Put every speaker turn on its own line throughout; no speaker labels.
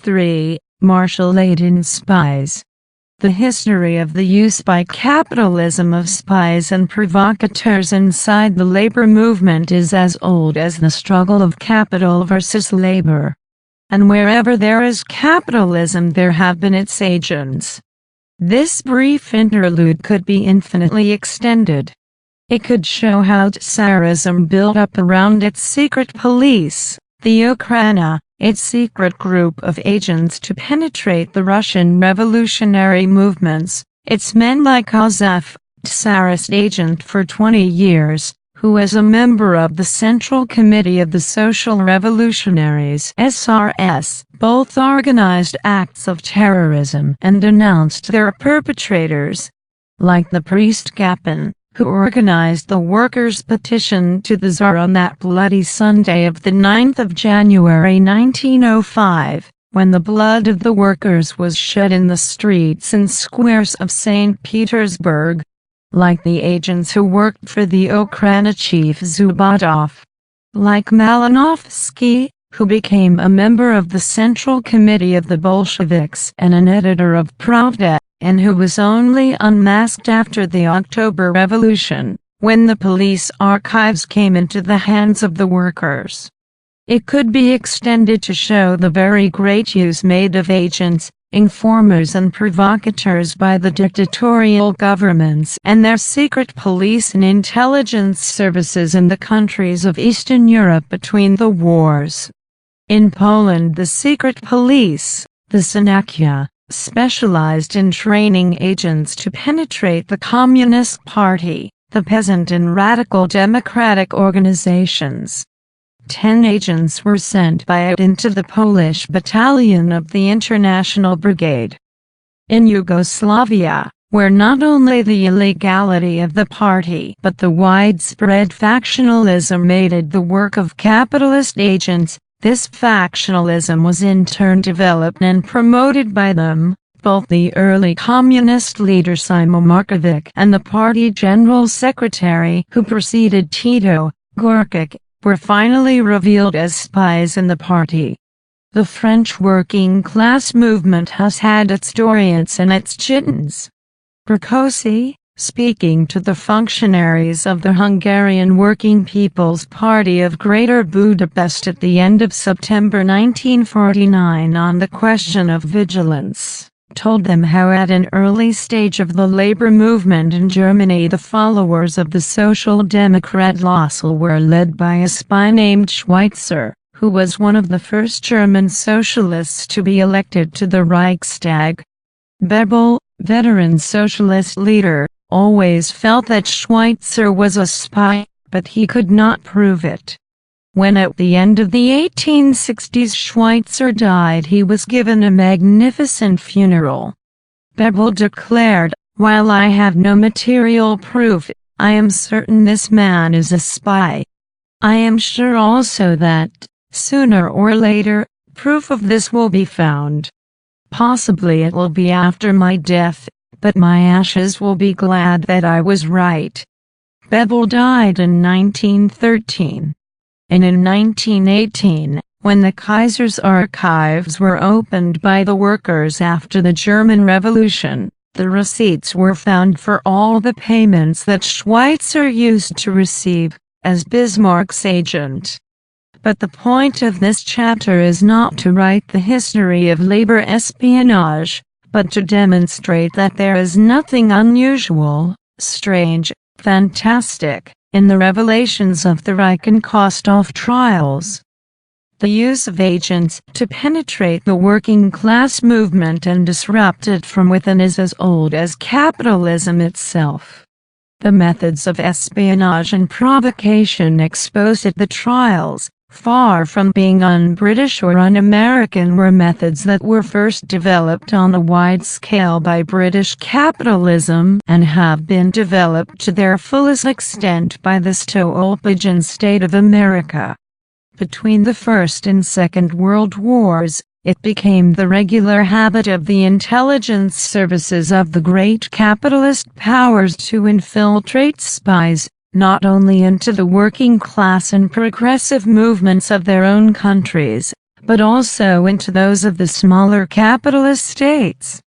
3. Marshal-aided spies. The history of the use by capitalism of spies and provocateurs inside the labor movement is as old as the struggle of capital versus labor. And wherever there is capitalism, there have been its agents. This brief interlude could be infinitely extended. It could show how Tsarism built up around its secret police, the Okhrana, its secret group of agents to penetrate the Russian revolutionary movements, its men like Azef, Tsarist agent for 20 years, who as a member of the Central Committee of the Social Revolutionaries (SRS), both organized acts of terrorism and denounced their perpetrators, like the priest Gapin, who organized the workers' petition to the Tsar on that bloody Sunday of the 9th of January 1905, when the blood of the workers was shed in the streets and squares of St. Petersburg, like the agents who worked for the Okhrana chief Zubadov, like Malinovsky, who became a member of the Central Committee of the Bolsheviks and an editor of Pravda, and who was only unmasked after the October Revolution, when the police archives came into the hands of the workers. It could be extended to show the very great use made of agents, informers and provocateurs by the dictatorial governments and their secret police and intelligence services in the countries of Eastern Europe between the wars. In Poland, the secret police, the Synakia, specialized in training agents to penetrate the Communist Party, the peasant and radical democratic organizations. 10 agents were sent by it into the Polish battalion of the International Brigade. In Yugoslavia, where not only the illegality of the party but the widespread factionalism made it the work of capitalist agents, this factionalism was in turn developed and promoted by them. Both the early communist leader Simon Markovic and the party general secretary who preceded Tito, Gorkic, were finally revealed as spies in the party. The French working class movement has had its Dorians and its Chitons. Rákosi, speaking to the functionaries of the Hungarian Working People's Party of Greater Budapest at the end of September 1949 on the question of vigilance, told them how at an early stage of the labor movement in Germany the followers of the Social Democrat Lassel were led by a spy named Schweitzer, who was one of the first German socialists to be elected to the Reichstag. Bebel, veteran socialist leader, always felt that Schweitzer was a spy, but he could not prove it. When at the end of the 1860s Schweitzer died, he was given a magnificent funeral. Bebel declared, "While I have no material proof, I am certain this man is a spy. I am sure also that, sooner or later, proof of this will be found. Possibly it will be after my death, but my ashes will be glad that I was right." Bebel died in 1913. And in 1918, when the Kaiser's archives were opened by the workers after the German Revolution, the receipts were found for all the payments that Schweitzer used to receive, as Bismarck's agent. But the point of this chapter is not to write the history of labor espionage, but to demonstrate that there is nothing unusual, strange, fantastic, in the revelations of the Reichenkostoff trials. The use of agents to penetrate the working class movement and disrupt it from within is as old as capitalism itself. The methods of espionage and provocation exposed at the trials, far from being un-British or un-American, were methods that were first developed on a wide scale by British capitalism and have been developed to their fullest extent by the Stoolpigeon state of America. Between the First and Second World Wars, it became the regular habit of the intelligence services of the great capitalist powers to infiltrate spies, not only into the working class and progressive movements of their own countries, but also into those of the smaller capitalist states.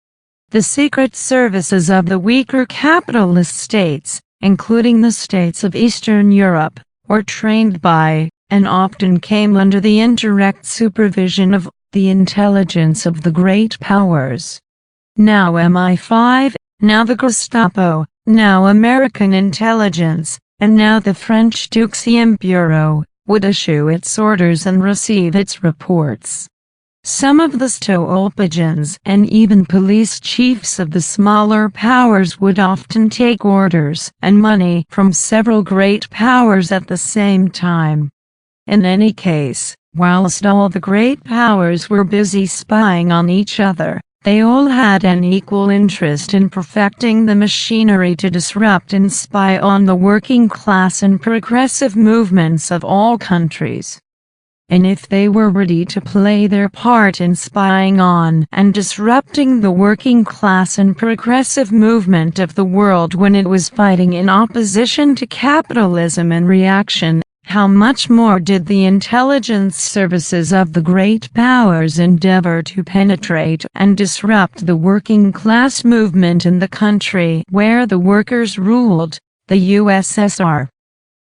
The secret services of the weaker capitalist states, including the states of Eastern Europe, were trained by, and often came under the indirect supervision of, the intelligence of the great powers. Now MI5, now the Gestapo, now American intelligence, and now the French Deuxième Bureau, would issue its orders and receive its reports. Some of the Stolpagins and even police chiefs of the smaller powers would often take orders and money from several great powers at the same time. In any case, whilst all the great powers were busy spying on each other, they all had an equal interest in perfecting the machinery to disrupt and spy on the working class and progressive movements of all countries. And if they were ready to play their part in spying on and disrupting the working class and progressive movement of the world when it was fighting in opposition to capitalism and reaction, how much more did the intelligence services of the great powers endeavor to penetrate and disrupt the working class movement in the country where the workers ruled, the USSR.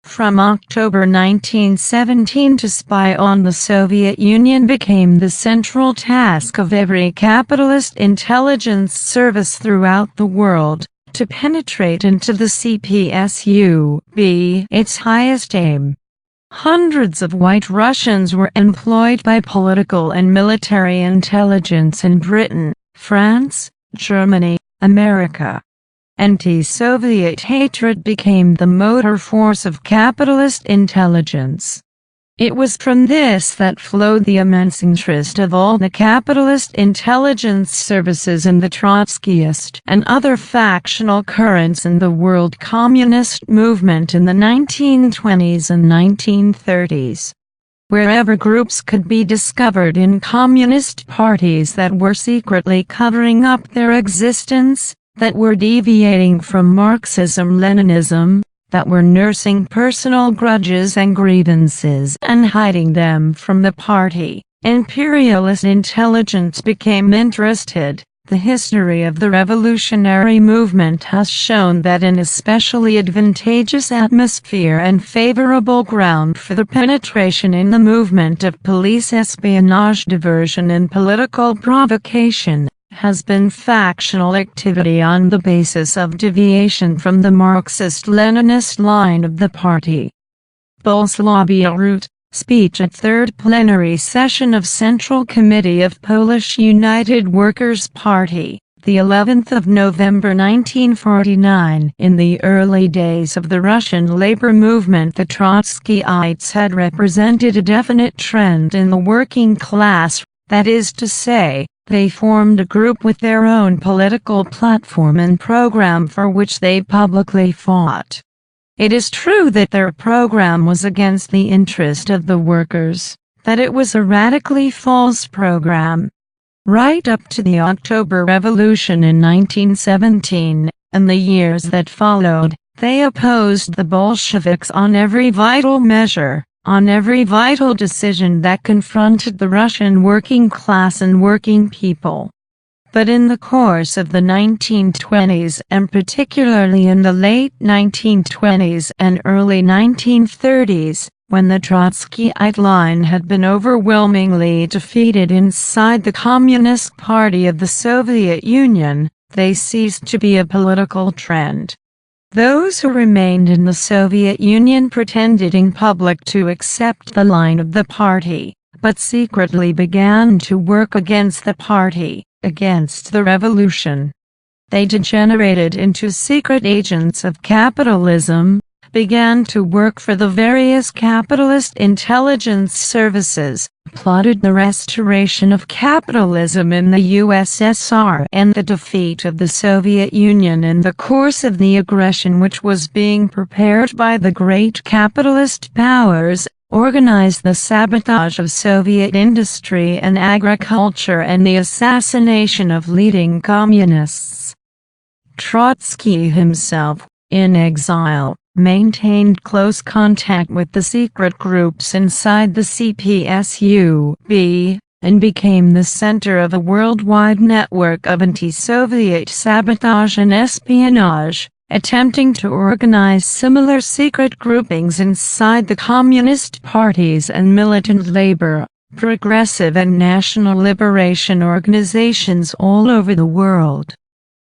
From October 1917 to spy on the Soviet Union became the central task of every capitalist intelligence service throughout the world, to penetrate into the CPSU, be its highest aim. Hundreds of White Russians were employed by political and military intelligence in Britain, France, Germany, America. Anti-Soviet hatred became the motor force of capitalist intelligence. It was from this that flowed the immense interest of all the capitalist intelligence services in the Trotskyist and other factional currents in the world communist movement in the 1920s and 1930s. Wherever groups could be discovered in communist parties that were secretly covering up their existence, that were deviating from Marxism-Leninism, that were nursing personal grudges and grievances and hiding them from the party, imperialist intelligence became interested. The history of the revolutionary movement has shown that an especially advantageous atmosphere and favorable ground for the penetration in the movement of police espionage, diversion and political provocation has been factional activity on the basis of deviation from the Marxist-Leninist line of the party. Bolesław Bierut, speech at third plenary session of Central Committee of Polish United Workers' Party, the 11th of November 1949. In the early days of the Russian labor movement, the Trotskyites had represented a definite trend in the working class, that is to say, they formed a group with their own political platform and program for which they publicly fought. It is true that their program was against the interest of the workers, that it was a radically false program. Right up to the October Revolution in 1917, and the years that followed, they opposed the Bolsheviks on every vital measure, on every vital decision that confronted the Russian working class and working people. But in the course of the 1920s and particularly in the late 1920s and early 1930s, when the Trotskyite line had been overwhelmingly defeated inside the Communist Party of the Soviet Union, they ceased to be a political trend. Those who remained in the Soviet Union pretended in public to accept the line of the party, but secretly began to work against the party, against the revolution. They degenerated into secret agents of capitalism, began to work for the various capitalist intelligence services, plotted the restoration of capitalism in the USSR and the defeat of the Soviet Union in the course of the aggression which was being prepared by the great capitalist powers, organized the sabotage of Soviet industry and agriculture and the assassination of leading communists. Trotsky himself, in exile, maintained close contact with the secret groups inside the CPSUB, and became the center of a worldwide network of anti-Soviet sabotage and espionage, attempting to organize similar secret groupings inside the communist parties and militant labor, progressive and national liberation organizations all over the world.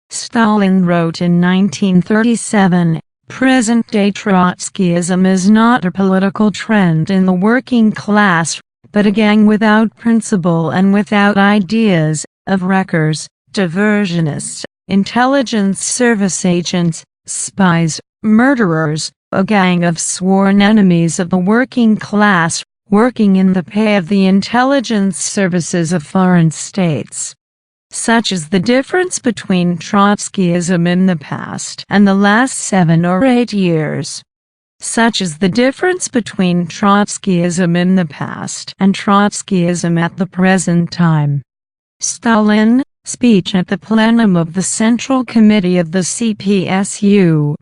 Stalin wrote in 1937, "Present-day Trotskyism is not a political trend in the working class, but a gang without principle and without ideas, of wreckers, diversionists, intelligence service agents, spies, murderers, a gang of sworn enemies of the working class, working in the pay of the intelligence services of foreign states." Such is the difference between Trotskyism in the past and the last 7 or 8 years. Such is the difference between Trotskyism in the past and Trotskyism at the present time. Stalin, speech at the plenum of the Central Committee of the CPSUB,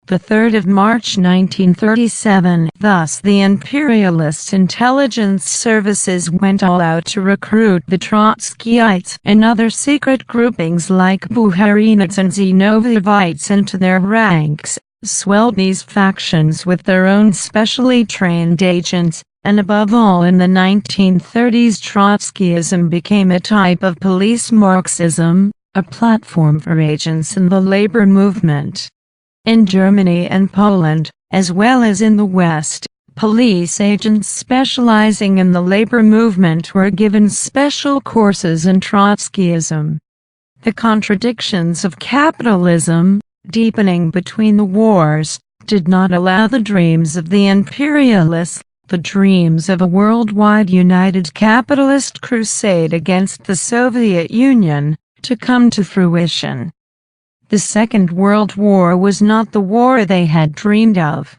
the 3rd of March 1937. Thus the imperialist intelligence services went all out to recruit the Trotskyites and other secret groupings like Buharinites and Zinovievites into their ranks, swelled these factions with their own specially trained agents, and above all in the 1930s Trotskyism became a type of police Marxism, a platform for agents in the labor movement. In Germany and Poland, as well as in the West, police agents specializing in the labor movement were given special courses in Trotskyism. The contradictions of capitalism, deepening between the wars, did not allow the dreams of the imperialists, the dreams of a worldwide united capitalist crusade against the Soviet Union, to come to fruition. The Second World War was not the war they had dreamed of.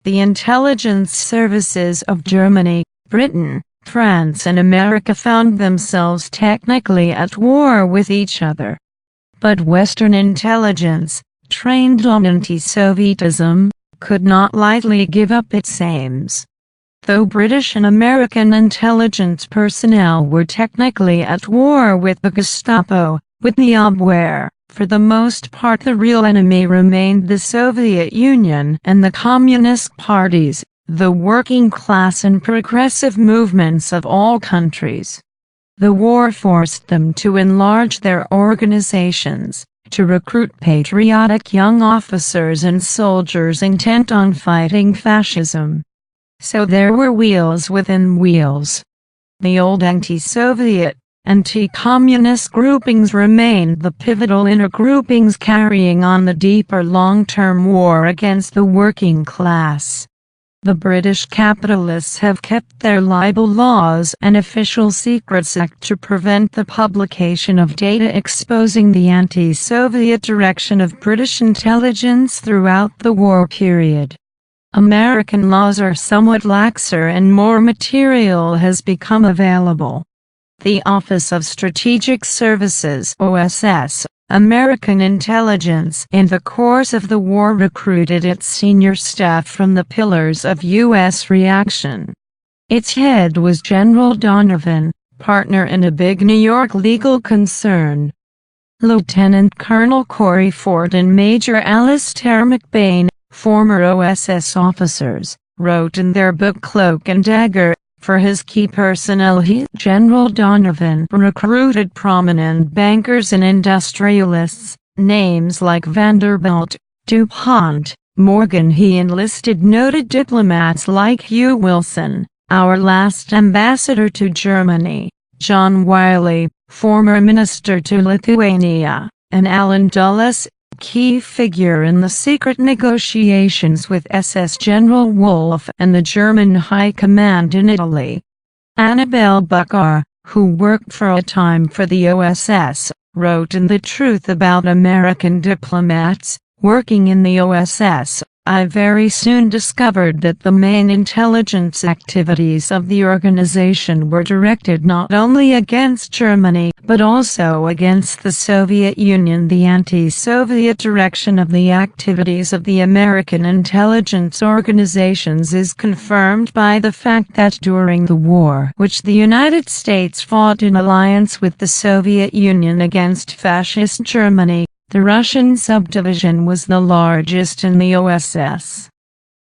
The intelligence services of Germany, Britain, France and America found themselves technically at war with each other. But Western intelligence, trained on anti-Sovietism, could not lightly give up its aims. Though British and American intelligence personnel were technically at war with the Gestapo, with the Abwehr, for the most part the real enemy remained the Soviet Union and the Communist parties, the working class and progressive movements of all countries. The war forced them to enlarge their organizations, to recruit patriotic young officers and soldiers intent on fighting fascism. So there were wheels within wheels. The old anti-Soviet, anti-communist groupings remained the pivotal inner groupings carrying on the deeper long-term war against the working class. The British capitalists have kept their libel laws and official secrets act to prevent the publication of data exposing the anti-Soviet direction of British intelligence throughout the war period. American laws are somewhat laxer and more material has become available. The Office of Strategic Services (OSS), American intelligence, in the course of the war recruited its senior staff from the pillars of U.S. reaction. Its head was General Donovan, partner in a big New York legal concern. Lieutenant Colonel Corey Ford and Major Alistair McBain, former OSS officers, wrote in their book Cloak and Dagger, for his key personnel General Donovan recruited prominent bankers and industrialists, names like Vanderbilt, DuPont, Morgan. He enlisted noted diplomats like Hugh Wilson, our last ambassador to Germany, John Wiley, former minister to Lithuania, and Alan Dulles, key figure in the secret negotiations with SS General Wolf and the German High Command in Italy. Annabelle Buckar, who worked for a time for the OSS, wrote in The Truth about American diplomats working in the OSS, I very soon discovered that the main intelligence activities of the organization were directed not only against Germany, but also against the Soviet Union. The anti-Soviet direction of the activities of the American intelligence organizations is confirmed by the fact that during the war which the United States fought in alliance with the Soviet Union against fascist Germany, the Russian subdivision was the largest in the OSS.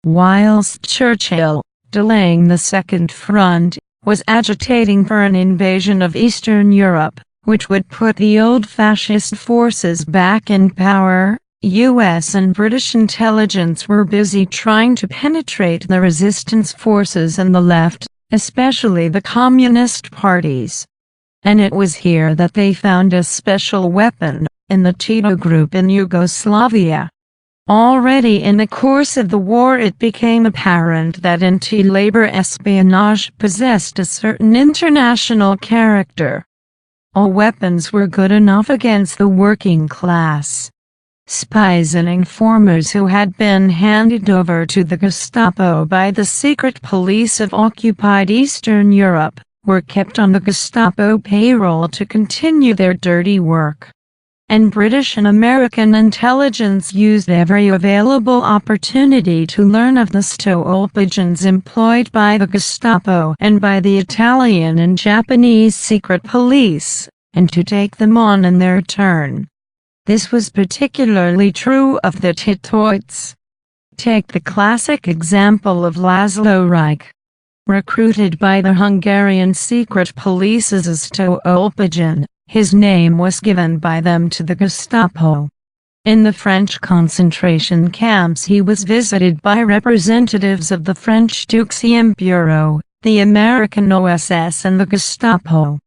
Whilst Churchill, delaying the Second Front, was agitating for an invasion of Eastern Europe, which would put the old fascist forces back in power, U.S. and British intelligence were busy trying to penetrate the resistance forces and the left, especially the communist parties. And it was here that they found a special weapon, in the Tito group in Yugoslavia. Already in the course of the war it became apparent that anti-labor espionage possessed a certain international character. All weapons were good enough against the working class. Spies and informers who had been handed over to the Gestapo by the secret police of occupied Eastern Europe, were kept on the Gestapo payroll to continue their dirty work. And British and American intelligence used every available opportunity to learn of the stolpagins employed by the Gestapo and by the Italian and Japanese secret police, and to take them on in their turn. This was particularly true of the Titoites. Take the classic example of Laszlo Reich. Recruited by the Hungarian secret police as a stolpagin, his name was given by them to the Gestapo. In the French concentration camps he was visited by representatives of the French Deuxième Bureau, the American OSS and the Gestapo.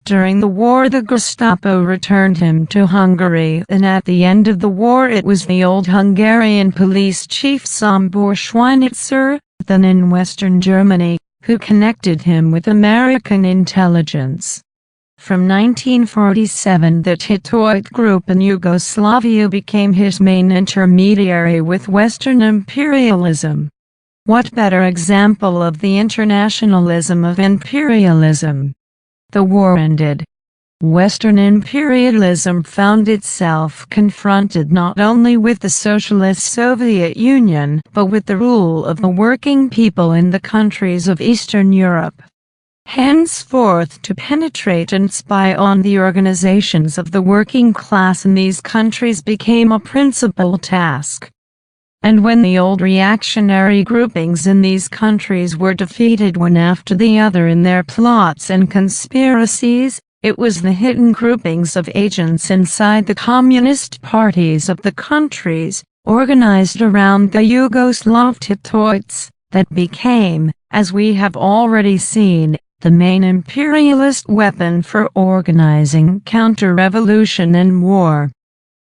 During the war the Gestapo returned him to Hungary, and at the end of the war it was the old Hungarian police chief Sombor Schweinitzer, then in Western Germany, who connected him with American intelligence. From 1947 the Titoite group in Yugoslavia became his main intermediary with Western imperialism. What better example of the internationalism of imperialism? The war ended. Western imperialism found itself confronted not only with the socialist Soviet Union, but with the rule of the working people in the countries of Eastern Europe. Henceforth, to penetrate and spy on the organizations of the working class in these countries became a principal task. And when the old reactionary groupings in these countries were defeated one after the other in their plots and conspiracies, it was the hidden groupings of agents inside the communist parties of the countries, organized around the Yugoslav Titoites, that became, as we have already seen, the main imperialist weapon for organizing counter-revolution and war.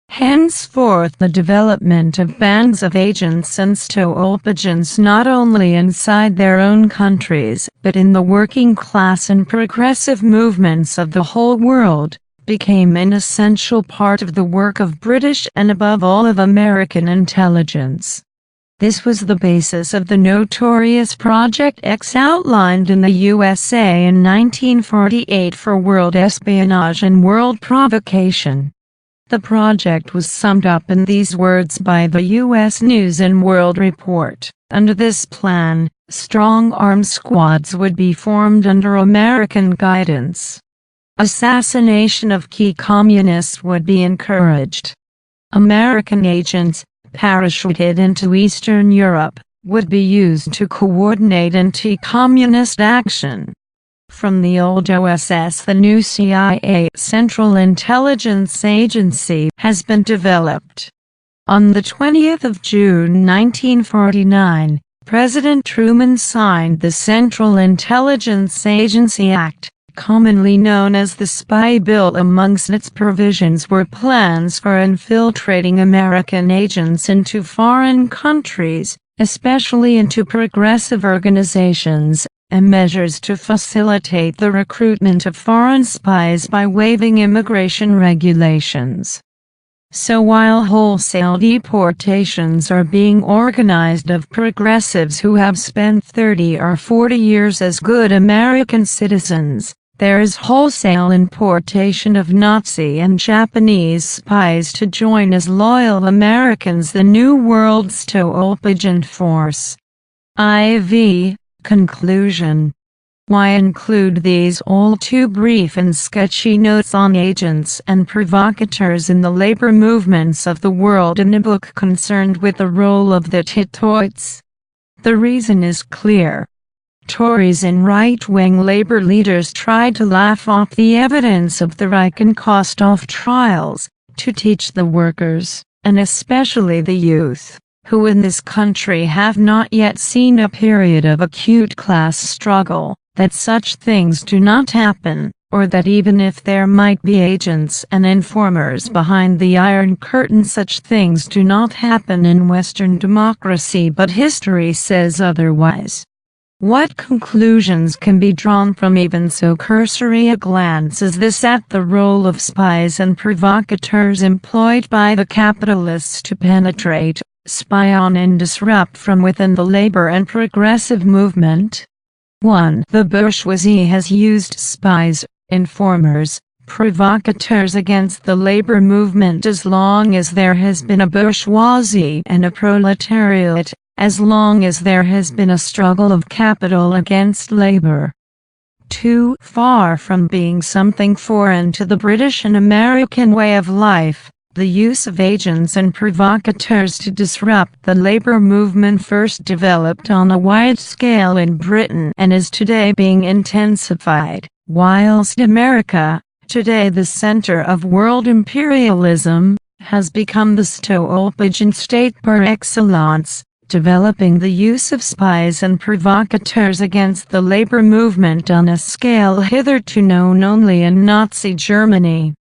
Henceforth the development of bands of agents and stolpagins not only inside their own countries, but in the working class and progressive movements of the whole world, became an essential part of the work of British and above all of American intelligence. This was the basis of the notorious Project X outlined in the USA in 1948 for world espionage and world provocation. The project was summed up in these words by the U.S. News and World Report. Under this plan, strong armed squads would be formed under American guidance. Assassination of key communists would be encouraged. American agents, parachuted into Eastern Europe, would be used to coordinate anti-communist action. From the old OSS, the new CIA, Central Intelligence Agency, has been developed. On the 20th of June 1949, President Truman signed the Central Intelligence Agency Act, commonly known as the Spy Bill. Amongst its provisions were plans for infiltrating American agents into foreign countries, especially into progressive organizations, and measures to facilitate the recruitment of foreign spies by waiving immigration regulations. So while wholesale deportations are being organized of progressives who have spent 30 or 40 years as good American citizens, there is wholesale importation of Nazi and Japanese spies to join as loyal Americans the New World's Stoopagent force. IV. Conclusion. Why include these all too brief and sketchy notes on agents and provocateurs in the labor movements of the world in a book concerned with the role of the Titoites? The reason is clear. Tories and right-wing labor leaders tried to laugh off the evidence of the Reichenkostoff trials, to teach the workers, and especially the youth, who in this country have not yet seen a period of acute class struggle, that such things do not happen, or that even if there might be agents and informers behind the Iron Curtain, such things do not happen in Western democracy, but history says otherwise. What conclusions can be drawn from even so cursory a glance as this at the role of spies and provocateurs employed by the capitalists to penetrate, spy on and disrupt from within the labor and progressive movement? 1. The bourgeoisie has used spies, informers, provocateurs against the labor movement as long as there has been a bourgeoisie and a proletariat, as long as there has been a struggle of capital against labor. 2. Far from being something foreign to the British and American way of life, the use of agents and provocateurs to disrupt the labor movement first developed on a wide scale in Britain and is today being intensified, whilst America, today the center of world imperialism, has become the Stoopagent state par excellence, developing the use of spies and provocateurs against the labor movement on a scale hitherto known only in Nazi Germany.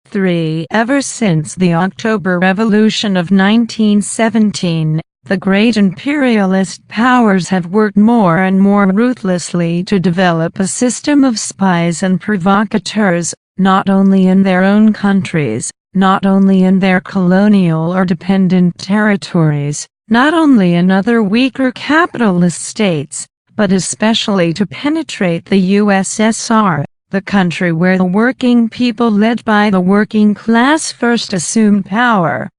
3. Ever since the October Revolution of 1917, the great imperialist powers have worked more and more ruthlessly to develop a system of spies and provocateurs, not only in their own countries, not only in their colonial or dependent territories, not only in other weaker capitalist states, but especially to penetrate the USSR, the country where the working people led by the working class first assumed power.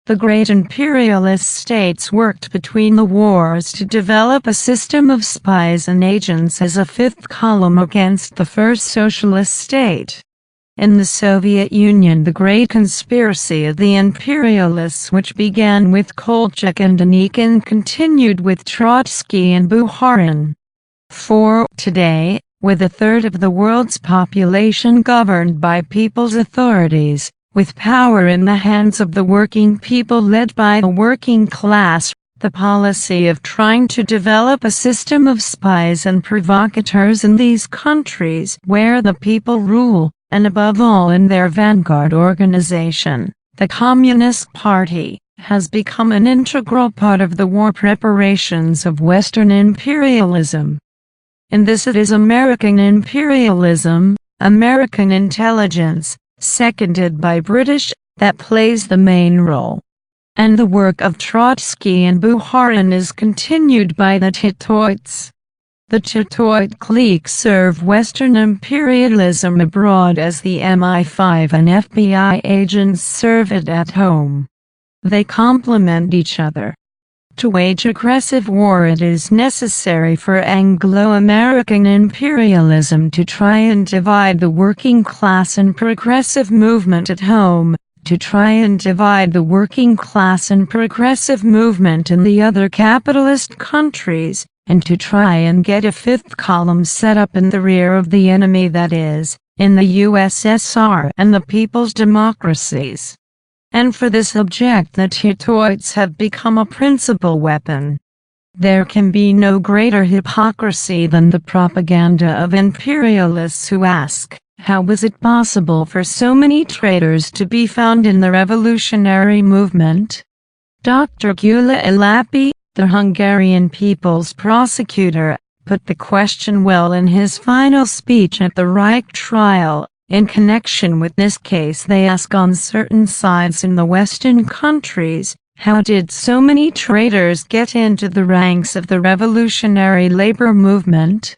The great imperialist states worked between the wars to develop a system of spies and agents as a fifth column against the first socialist state. In the Soviet Union, the great conspiracy of the imperialists, which began with Kolchak and Denikin, continued with Trotsky and Bukharin. 4. Today, with a third of the world's population governed by people's authorities, with power in the hands of the working people led by the working class, the policy of trying to develop a system of spies and provocateurs in these countries where the people rule, and above all in their vanguard organization, the Communist Party, has become an integral part of the war preparations of Western imperialism. In this it is American imperialism, American intelligence, seconded by British, that plays the main role. And the work of Trotsky and Bukharin is continued by the Titoites. The Titoite clique serve Western imperialism abroad as the MI5 and FBI agents serve it at home. They complement each other. To wage aggressive war, it is necessary for Anglo-American imperialism to try and divide the working class and progressive movement at home, to try and divide the working class and progressive movement in the other capitalist countries, and to try and get a fifth column set up in the rear of the enemy, that is, in the USSR and the people's democracies. And for this object the Titoites have become a principal weapon. There can be no greater hypocrisy than the propaganda of imperialists who ask, how was it possible for so many traitors to be found in the revolutionary movement? Dr. Gyula Ilapi, the Hungarian people's prosecutor, put the question well in his final speech at the Reich trial. In connection with this case, they ask on certain sides in the Western countries, how did so many traitors get into the ranks of the revolutionary labor movement?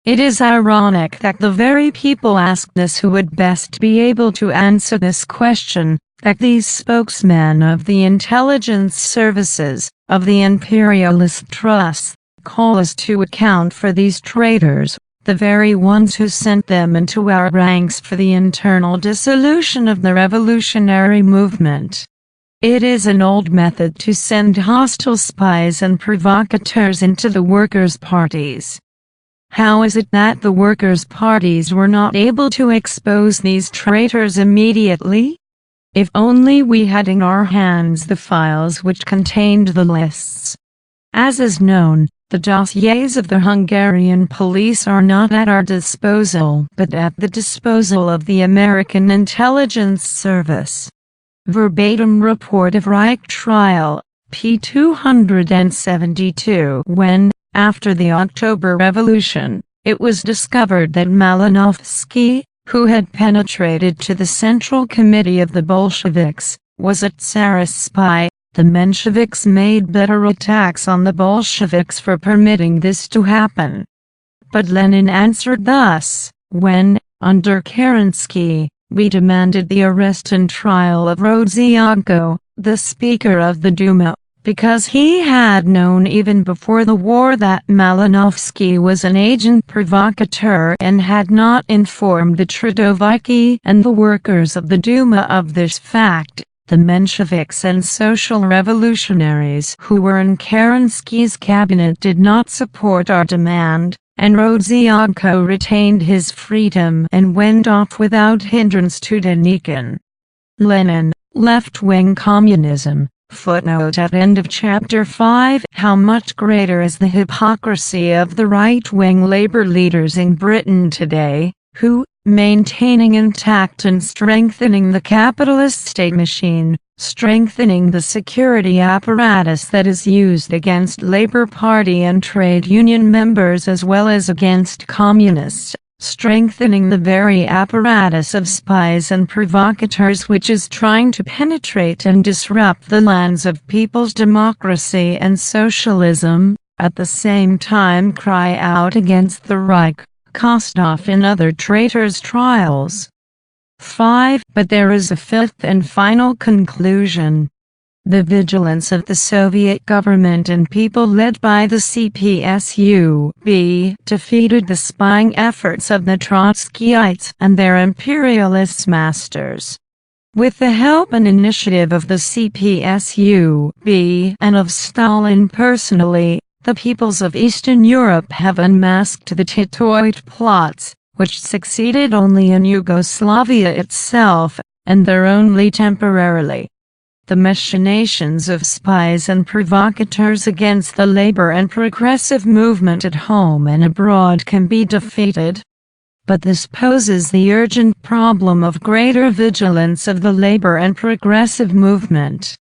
It is ironic that the very people asked this who would best be able to answer this question, that these spokesmen of the intelligence services, of the imperialist trusts, call us to account for these traitors, the very ones who sent them into our ranks for the internal dissolution of the revolutionary movement. It is an old method to send hostile spies and provocateurs into the workers' parties. How is it that the workers' parties were not able to expose these traitors immediately? If only we had in our hands the files which contained the lists. As is known, the dossiers of the Hungarian police are not at our disposal but at the disposal of the American Intelligence Service. Verbatim report of Reich trial, p. 272. When, after the October Revolution, it was discovered that Malinowski, who had penetrated to the Central Committee of the Bolsheviks, was a Tsarist spy, the Mensheviks made bitter attacks on the Bolsheviks for permitting this to happen. But Lenin answered thus: when, under Kerensky, we demanded the arrest and trial of Rodzianko, the Speaker of the Duma, because he had known even before the war that Malinowski was an agent provocateur and had not informed the Trudoviki and the workers of the Duma of this fact, the Mensheviks and social revolutionaries who were in Kerensky's cabinet did not support our demand, and Rodzianko retained his freedom and went off without hindrance to Denikin. Lenin, Left-Wing Communism. Footnote at end of Chapter 5. How much greater is the hypocrisy of the right-wing labor leaders in Britain today, who, maintaining intact and strengthening the capitalist state machine, strengthening the security apparatus that is used against Labour Party and trade union members as well as against communists, strengthening the very apparatus of spies and provocateurs which is trying to penetrate and disrupt the lands of people's democracy and socialism, at the same time cry out against the Reich, Kostov and other traitors' trials. 5. But there is a fifth and final conclusion. The vigilance of the Soviet government and people led by the CPSUB defeated the spying efforts of the Trotskyites and their imperialist masters. With the help and initiative of the CPSUB and of Stalin personally, the peoples of Eastern Europe have unmasked the Titoid plots, which succeeded only in Yugoslavia itself, and there only temporarily. The machinations of spies and provocateurs against the labor and progressive movement at home and abroad can be defeated. But this poses the urgent problem of greater vigilance of the labor and progressive movement.